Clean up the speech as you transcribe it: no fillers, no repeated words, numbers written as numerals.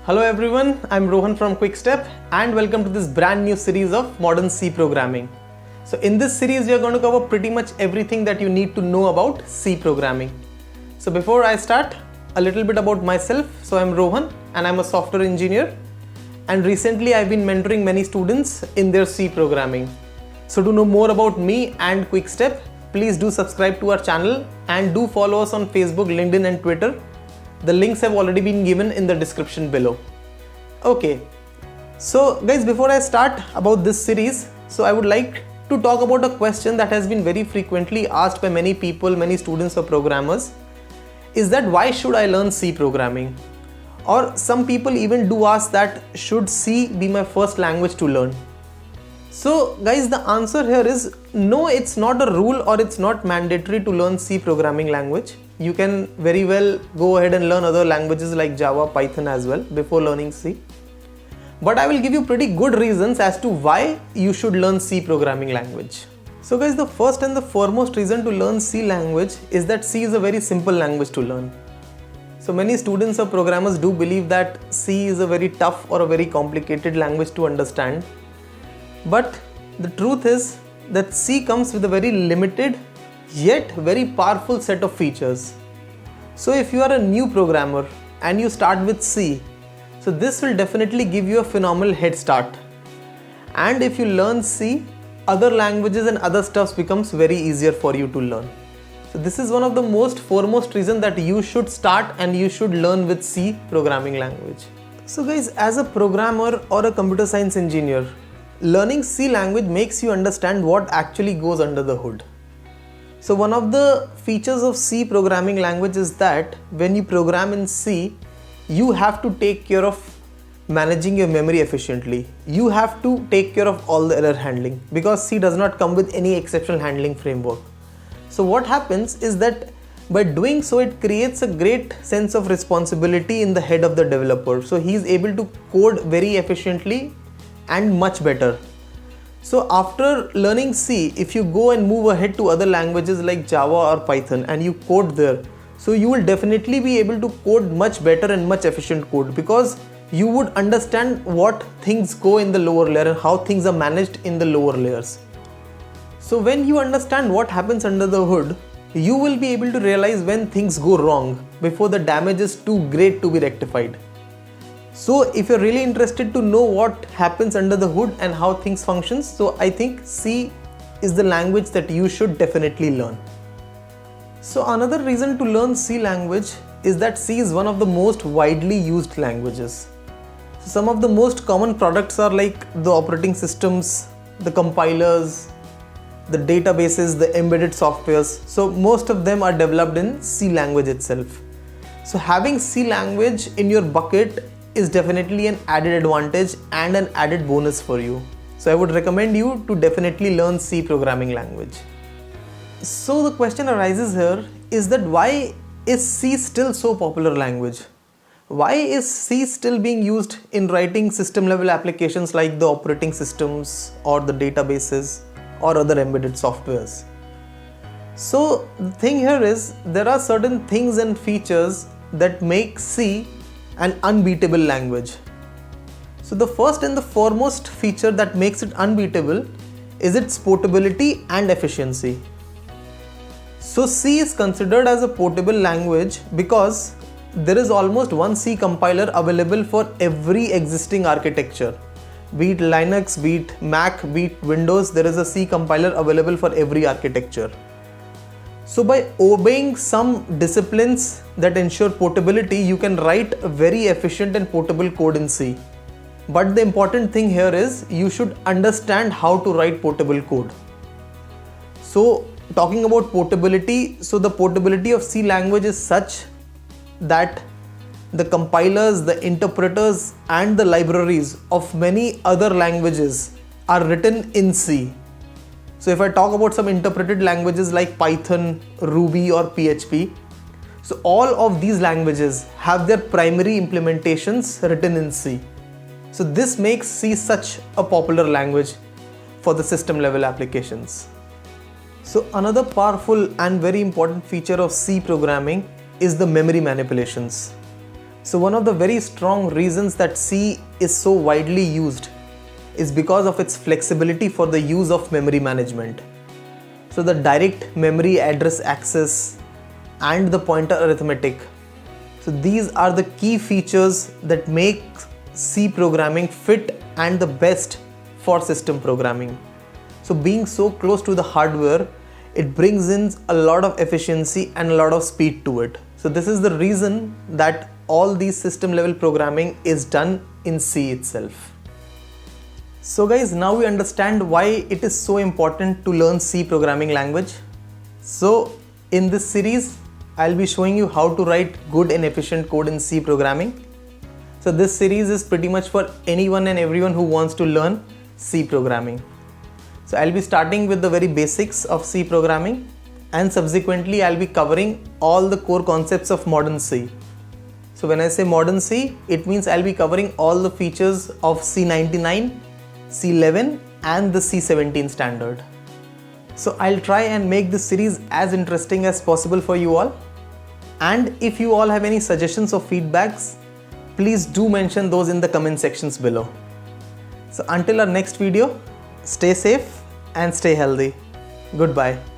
Hello everyone, I'm Rohan from Quickstep and welcome to this brand new series of modern C programming. So in this series we are going to cover pretty much everything that you need to know about C programming. So before I start, a little bit about myself. So I'm Rohan and I'm a software engineer, and recently I've been mentoring many students in their C programming. So to know more about me and Quickstep, please do subscribe to our channel and do follow us on Facebook, LinkedIn and Twitter. The links have already been given in the description below. Okay, so guys, before I start about this series, so I would like to talk about a question that has been very frequently asked by many people, many students or programmers, is that why should I learn C programming? Or some people even do ask that should C be my first language to learn? So guys, the answer here is no, it's not a rule or it's not mandatory to learn C programming language. You can very well go ahead and learn other languages like Java, Python as well before learning C. But I will give you pretty good reasons as to why you should learn C programming language. So guys, the first and the foremost reason to learn C language is that C is a very simple language to learn. So many students or programmers do believe that C is a very tough or a very complicated language to understand. But the truth is that C comes with a very limited yet very powerful set of features. So if you are a new programmer and you start with C, so this will definitely give you a phenomenal head start. And if you learn C, other languages and other stuffs becomes very easier for you to learn. So this is one of the most foremost reason that you should start and you should learn with C programming language. So guys, as a programmer or a computer science engineer, learning C language makes you understand what actually goes under the hood. So one of the features of C programming language is that when you program in C, you have to take care of managing your memory efficiently. You have to take care of all the error handling because C does not come with any exception handling framework. So what happens is that by doing so, it creates a great sense of responsibility in the head of the developer. So he is able to code very efficiently and much better. So after learning C, if you go and move ahead to other languages like Java or Python and you code there, so you will definitely be able to code much better and much efficient code because you would understand what things go in the lower layer and how things are managed in the lower layers. So when you understand what happens under the hood, you will be able to realize when things go wrong before the damage is too great to be rectified. So if you're really interested to know what happens under the hood and how things function, so I think C is the language that you should definitely learn. So another reason to learn C language is that C is one of the most widely used languages. So some of the most common products are like the operating systems, the compilers, the databases, the embedded softwares. So most of them are developed in C language itself. So having C language in your bucket is definitely an added advantage and an added bonus for you. So I would recommend you to definitely learn C programming language. So the question arises here is that why is C still so popular language? Why is C still being used in writing system level applications like the operating systems or the databases or other embedded softwares? So the thing here is there are certain things and features that make C an unbeatable language. So the first and the foremost feature that makes it unbeatable is its portability and efficiency. So C is considered as a portable language because there is almost one C compiler available for every existing architecture. Be it Linux, be it Mac, be it Windows, there is a C compiler available for every architecture. So by obeying some disciplines that ensure portability, you can write very efficient and portable code in C. But the important thing here is you should understand how to write portable code. So talking about portability, so the portability of C language is such that the compilers, the interpreters and the libraries of many other languages are written in C. So if I talk about some interpreted languages like Python, Ruby or PHP, so all of these languages have their primary implementations written in C. So this makes C such a popular language for the system level applications. So another powerful and very important feature of C programming is the memory manipulations. So one of the very strong reasons that C is so widely used is because of its flexibility for the use of memory management. So the direct memory address access and the pointer arithmetic. So these are the key features that make C programming fit and the best for system programming. So being so close to the hardware, it brings in a lot of efficiency and a lot of speed to it. So this is the reason that all these system level programming is done in C itself. So guys, now we understand why it is so important to learn C programming language. So in this series, I'll be showing you how to write good and efficient code in C programming. So this series is pretty much for anyone and everyone who wants to learn C programming. So I'll be starting with the very basics of C programming, and subsequently I'll be covering all the core concepts of modern C. So when I say modern C, it means I'll be covering all the features of C99, C11 and the C17 standard. So I'll try and make this series as interesting as possible for you all. And if you all have any suggestions or feedbacks, please do mention those in the comment sections below. So until our next video, stay safe and stay healthy. Goodbye.